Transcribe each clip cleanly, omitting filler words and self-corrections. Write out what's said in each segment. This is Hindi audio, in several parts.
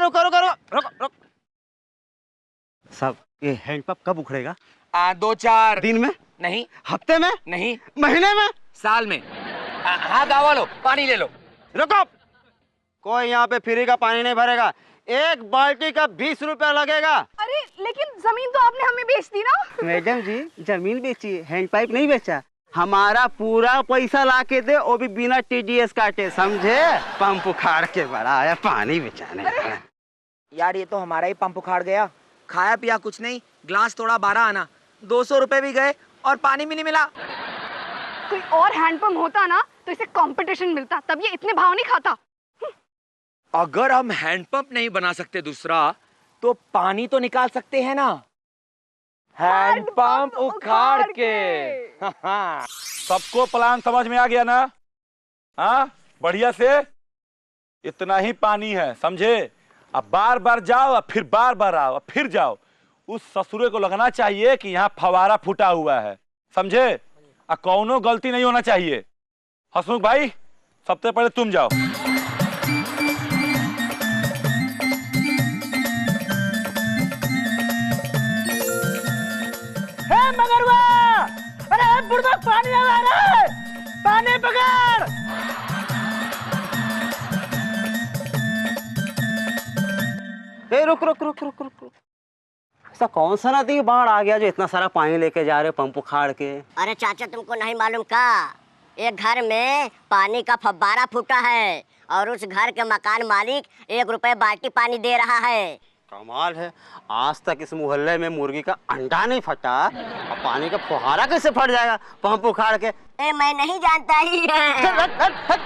रुको रुको रुको रुको रुको। साहब ये हैंडपंप कब उखड़ेगा? 2-4 दिन में? नहीं। हफ्ते में? नहीं। महीने में? साल में। हाँ गाँव वालों, पानी ले लो। रुको, कोई यहाँ पे फ्री का पानी नहीं भरेगा। एक बाल्टी का 20 रुपया लगेगा। अरे लेकिन जमीन तो आपने हमें बेच दी ना। मैडम जी जमीन बेची, हैंडपाइप नहीं बेचा। हमारा पूरा पैसा ला के दे, वो भी बिना TDS काटे, समझे? पंप उखाड़ के बड़ा आया पानी बेचाने। यार ये तो हमारा ही पंप उखाड़ गया। खाया पिया कुछ नहीं, ग्लास तोड़ा 12 आना, 200 रुपए भी गए और पानी भी नहीं मिला। कोई और हैंडपंप होता ना तो इसे कंपटीशन मिलता, तब ये इतने भाव नहीं खाता। अगर हम हैंडपंप नहीं बना सकते दूसरा, तो पानी तो निकाल सकते हैं ना, हैंडपंप उखाड़ के। सबको प्लान समझ में आ गया ना? हाँ बढ़िया से। इतना ही पानी है, समझे? अब बार बार जाओ और फिर बार बार आओ और फिर जाओ। उस ससुरे को लगना चाहिए कि यहाँ फवारा फूटा हुआ है, समझे? और कौनो गलती नहीं होना चाहिए। हसमुख भाई सबसे पहले तुम जाओ। मगरवा, अरे बुढ़बा पानी आ रहा है, पानी पकड़। ए रुक रुक रुक रुक रुक रुक। ऐसा कौन सा नदी बाढ़ आ गया जो इतना सारा पानी लेके जा रहे पंप उखाड़ के? अरे चाचा तुमको नहीं मालूम का? एक घर में पानी का फव्वारा फूटा है और उस घर के मकान मालिक 1 रुपए बाल्टी पानी दे रहा है। कमाल है, आज तक इस मोहल्ले में मुर्गी का अंडा नहीं फटा, अब पानी का फुहारा कैसे फट जाएगा पंप उखाड़ के? ए मैं नहीं जानता ही है।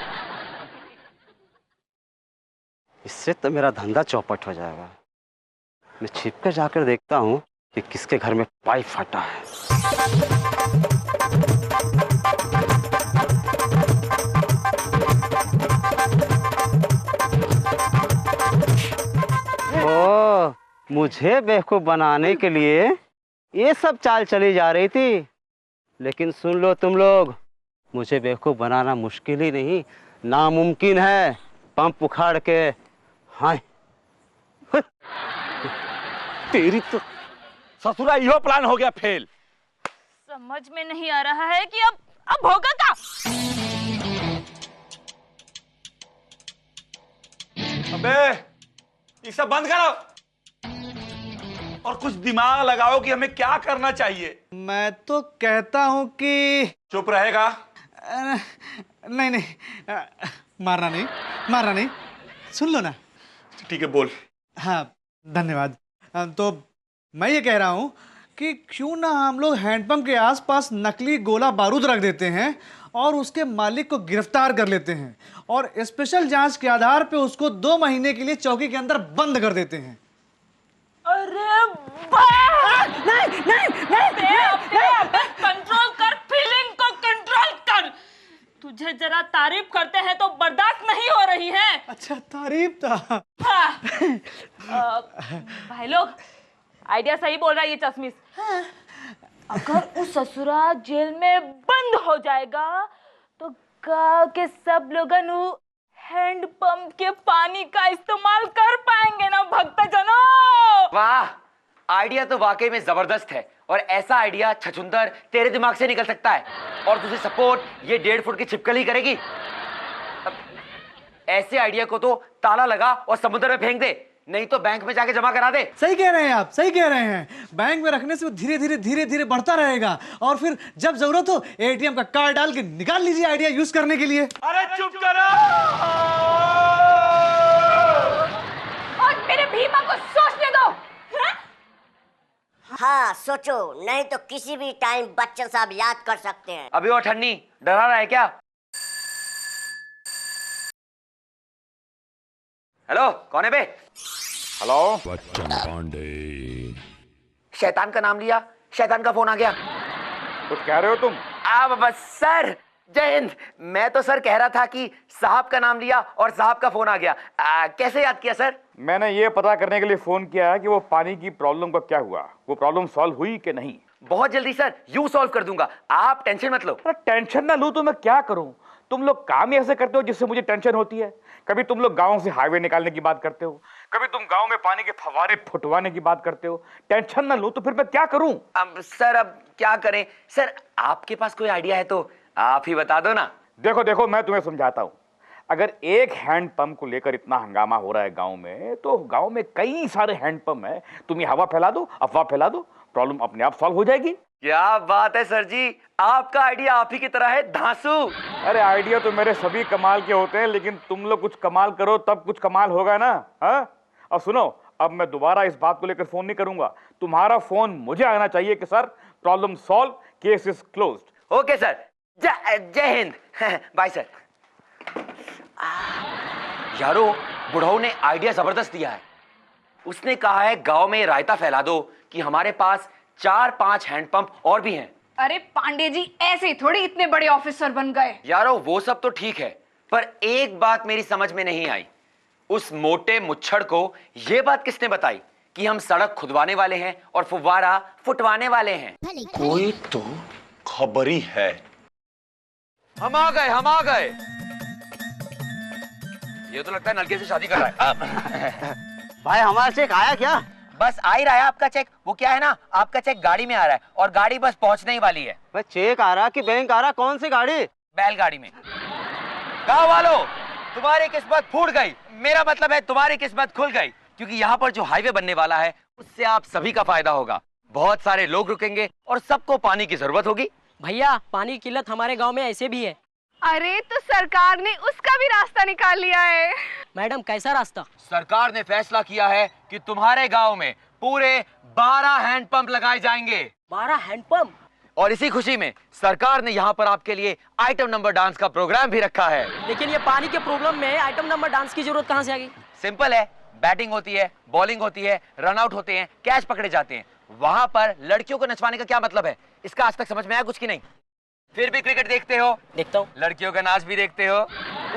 इससे तो मेरा धंधा चौपट हो जाएगा। मैं छिप कर जाकर देखता हूँ कि किसके घर में पाइप फटा है। ओ, मुझे बेवकूफ बनाने के लिए ये सब चाल चली जा रही थी। लेकिन सुन लो तुम लोग, मुझे बेवकूफ बनाना मुश्किल ही नहीं, नामुमकिन है। पंप उखाड़ के, हाँ तेरी तो ससुरा यो प्लान हो गया फेल। समझ में नहीं आ रहा है कि अब होगा क्या? अबे ये सब बंद करो और कुछ दिमाग लगाओ कि हमें क्या करना चाहिए। मैं तो कहता हूं कि चुप रहेगा? नहीं नहीं, मारना नहीं, सुन लो ना। ठीक है बोल। हाँ धन्यवाद। तो मैं ये कह रहा हूं कि क्यों ना हम लोग हैंडपंप के आसपास नकली गोला बारूद रख देते हैं और उसके मालिक को गिरफ्तार कर लेते हैं और स्पेशल जांच के आधार पे उसको 2 महीने के लिए चौकी के अंदर बंद कर देते हैं। अरे नहीं, कंट्रोल कर, फीलिंग को कंट्रोल कर। तुझे जरा तारीफ करते हैं तो बर्दाश्त नहीं हो रही है। अच्छा तारीफ था। हाँ। भाई लोग आइडिया सही बोल रहा है ये चश्मिश। अगर उस ससुरा जेल में बंद हो जाएगा तो गांव के सब लोगन हैंड पंप के पानी का इस्तेमाल कर पाएंगे ना भक्तजनों। वाह, आइडिया तो वाकई में जबरदस्त है और ऐसा आइडिया छछुंदर तेरे दिमाग से निकल सकता है और तुझे सपोर्ट ये 1.5 फुट की छिपकली ही करेगी। ऐसे आइडिया को तो ताला लगा और समुद्र में फेंक दे, नहीं तो बैंक में जाके जमा करा दे। सही कह रहे हैं आप, सही कह रहे हैं। बैंक में रखने से वो धीरे धीरे बढ़ता रहेगा और फिर जब जरूरत हो ATM का कार्ड डाल के निकाल लीजिए आइडिया यूज करने के लिए। अरे चुप करो और मेरे भीमा को सोचने दो। हाँ सोचो, नहीं तो किसी भी टाइम बच्चन साहब याद कर सकते हैं। अभी वो ठन्नी डरा रहा है क्या? हेलो कौन है बे? हेलो बच्चन पांडे। शैतान का नाम लिया, शैतान का फोन आ गया। कुछ कह रहे हो तुम? बस सर जय हिंद। मैं तो सर कह रहा था कि साहब का नाम लिया और साहब का फोन आ गया। कैसे याद किया सर? मैंने ये पता करने के लिए फोन किया है कि वो पानी की प्रॉब्लम का क्या हुआ, वो प्रॉब्लम सॉल्व हुई कि नहीं। बहुत जल्दी सर, यूं सॉल्व कर दूंगा, आप टेंशन मत लो। अरे टेंशन ना लूं तो मैं क्या करूं? तुम लोग काम ही ऐसे करते हो जिससे मुझे टेंशन होती है। कभी तुम लोग गांव से हाईवे निकालने की बात करते हो, कभी तुम गांव में पानी के फव्वारे फुटवाने की बात करते हो। टेंशन ना लो तो फिर मैं क्या करूं? अब सर, अब क्या करें सर? आपके पास कोई आइडिया है तो आप ही बता दो ना। देखो देखो, मैं तुम्हें समझाता हूं। अगर एक हैंडपंप को लेकर इतना हंगामा हो रहा है गांव में, तो गांव में कई सारे हैंडपंप हैं। तुम ये हवा फैला दो, अफवाह फैला दो, प्रॉब्लम अपने आप सॉल्व हो जाएगी। क्या बात है सर जी, आपका आइडिया आप ही की तरह है धांसू। अरे आइडिया तो मेरे सभी कमाल के होते हैं, लेकिन तुम लोग कुछ कमाल करो तब कुछ कमाल होगा ना। हाँ, अब सुनो, अब मैं दोबारा इस बात को लेकर फोन नहीं करूंगा। तुम्हारा फोन मुझे आना चाहिए कि sir problem solve, case is closed. Okay sir, जय हिंद। Bye sir. यारो, बुढ़ऊ ने आइडिया जबरदस्त दिया है। उसने कहा है गांव में रायता फैला दो कि हमारे पास 4-5 हैंडपंप और भी हैं। अरे पांडे जी, ऐसे ही थोड़ी इतने बड़े ऑफिसर बन गए। यारो वो सब तो ठीक है, पर एक बात मेरी समझ में नहीं आई। उस मोटे मुच्छड़ को ये बात किसने बताई कि हम सड़क खुदवाने वाले हैं और फुव्वारा फुटवाने वाले हैं? कोई तो खबरी है। हम आ गए, हम आ गए। ये तो लगता है नलके से शादी कर रहा है। भाई हमारा चेक आया क्या? बस आ ही रहा है आपका चेक। वो क्या है ना, आपका चेक गाड़ी में आ रहा है और गाड़ी बस पहुंचने ही वाली है। भाई चेक आ रहा कि बैंक आ रहा? कौन सी गाड़ी? बैलगाड़ी में। गाँव वालों, तुम्हारी किस्मत फूट गई। मेरा मतलब है तुम्हारी किस्मत खुल गई, क्योंकि यहाँ पर जो हाईवे बनने वाला है उससे आप सभी का फायदा होगा। बहुत सारे लोग रुकेंगे और सबको पानी की जरूरत होगी। भैया, पानी की किल्लत हमारे गांव में ऐसे भी है। अरे तो सरकार ने उसका भी रास्ता निकाल लिया है। मैडम, कैसा रास्ता? सरकार ने फैसला किया है कि तुम्हारे गांव में पूरे 12 हैंडपंप लगाए जाएंगे। 12 हैंडपंप? और इसी खुशी में सरकार ने यहाँ पर आपके लिए आइटम नंबर डांस का प्रोग्राम भी रखा है। लेकिन ये पानी के प्रॉब्लम में आइटम नंबर डांस की जरूरत कहाँ से आ गई? सिंपल है, बैटिंग होती है, बॉलिंग होती है, रन आउट होते हैं, कैच पकड़े जाते हैं। वहां पर लड़कियों को नचवाने का क्या मतलब है? इसका आज तक समझ में आया कुछ की नहीं? फिर भी क्रिकेट देखते हो? देखता हूँ। लड़कियों का नाच भी देखते हो?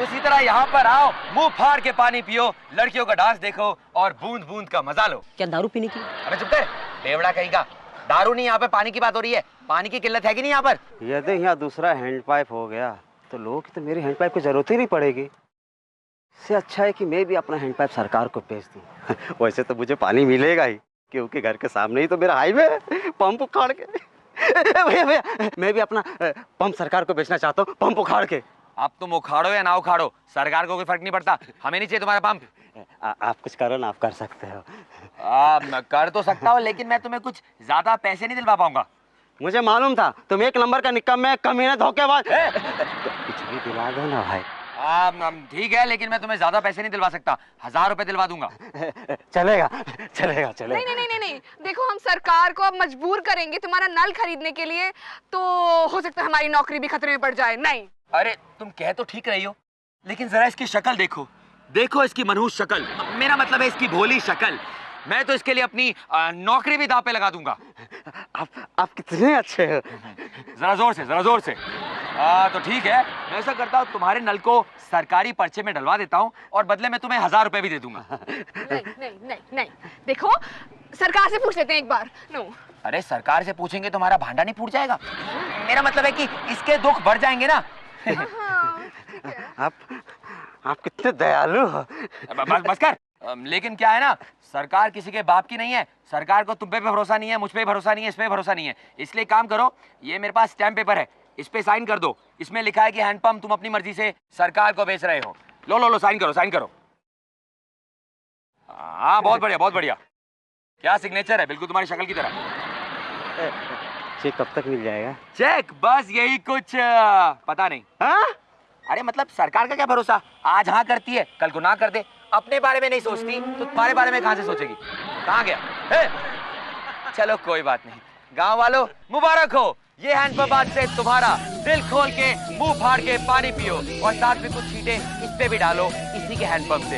उसी तरह यहाँ पर आओ, मुंह फाड़ के पानी पियो, लड़कियों का डांस देखो और बूंद बूंद का मजा लो। क्या दारू पीने की? अबे चुप कर, बेवड़ा कहीं का। दारू नहीं, यहाँ पे पानी की बात हो रही है। पानी की किल्लत है कि नहीं यहाँ पर? यदि यहाँ दूसरा हैंड पाइप हो गया तो लोगों की तो मेरी हैंड पाइप की जरूरत ही नहीं पड़ेगी। इससे अच्छा है कि मैं भी अपना हैंड पाइप सरकार को बेच दूँ। वैसे तो मुझे पानी मिलेगा ही, क्योंकि घर के सामने ही तो मेरा हाईवे है। पंप उखाड़ के भैया भैया, मैं भी अपना पंप सरकार को बेचना चाहता हूँ, पंप उखाड़ के। आप तुम उखाड़ो या ना उखाड़ो, सरकार को कोई फर्क नहीं पड़ता। हमें नहीं चाहिए तुम्हारा पंप। आप कुछ करो ना, आप कर सकते हो। मैं कर तो सकता हूँ, लेकिन मैं तुम्हें कुछ ज्यादा पैसे नहीं दिलवा पाऊंगा। मुझे मालूम था तुम एक नंबर का निकम्मे में कमीना धोखेबाज। कुछ भी दिला दो ना भाई। ठीक है, लेकिन मैं तुम्हें ज्यादा पैसे नहीं दिलवा सकता। 1000 रुपए दिलवा दूंगा। चलेगा चलेगा चलेगा। नहीं नहीं नहीं नहीं, देखो हम सरकार को अब मजबूर करेंगे तुम्हारा नल खरीदने के लिए, तो हो सकता है हमारी नौकरी भी खतरे में पड़ जाए। नहीं। अरे तुम कह तो ठीक रही हो, लेकिन जरा इसकी शक्ल देखो, देखो इसकी मनहूस शक्ल। मेरा मतलब है इसकी भोली शक्ल। मैं तो इसके लिए अपनी नौकरी भी दांव पे लगा दूंगा। आप कितने अच्छे हो। जरा जोर से, जरा जोर से। तो ठीक है, मैं ऐसा करता हूँ, तुम्हारे नल को सरकारी पर्चे में डलवा देता हूँ और बदले में तुम्हें 1000 रुपए भी दे दूंगा। नहीं नहीं नहीं नहीं, देखो सरकार से पूछ लेते हैं एक बार। नो। अरे सरकार से पूछेंगे तो हमारा भांडा नहीं फूट जाएगा? मेरा मतलब है कि इसके दुख बढ़ जाएंगे ना। आप कितने दयालु हो। बस कर। लेकिन क्या है ना, सरकार किसी के बाप की नहीं है। सरकार को तुम पे भरोसा नहीं है, मुझ पे भरोसा नहीं है, इस पे भरोसा नहीं है। इसलिए काम करो, ये मेरे पास स्टैम्प पेपर है, इस पे साइन कर दो। इसमें लिखा है कि हैंडपंप तुम अपनी मर्जी से सरकार को बेच रहे हो। लो लो लो, साइन करो, साइन करो। हाँ, बहुत बढ़िया, बहुत बढ़िया। क्या सिग्नेचर है, बिल्कुल तुम्हारी शक्ल की तरह। चेक कब तक मिल जाएगा? चेक बस यही कुछ पता नहीं। हाँ? अरे मतलब सरकार का क्या भरोसा, आज हाँ करती है कल को ना कर दे। अपने बारे में नहीं सोचती तो तुम्हारे बारे में कहां से सोचेगी? कहां गया? चलो कोई बात नहीं। गांव वालों मुबारक हो, ये हैंडपंप आज से तुम्हारा। दिल खोल के मुंह फाड़ के पानी पियो और साथ में कुछ छींटे इस पे भी डालो, इसी के हैंडपंप से।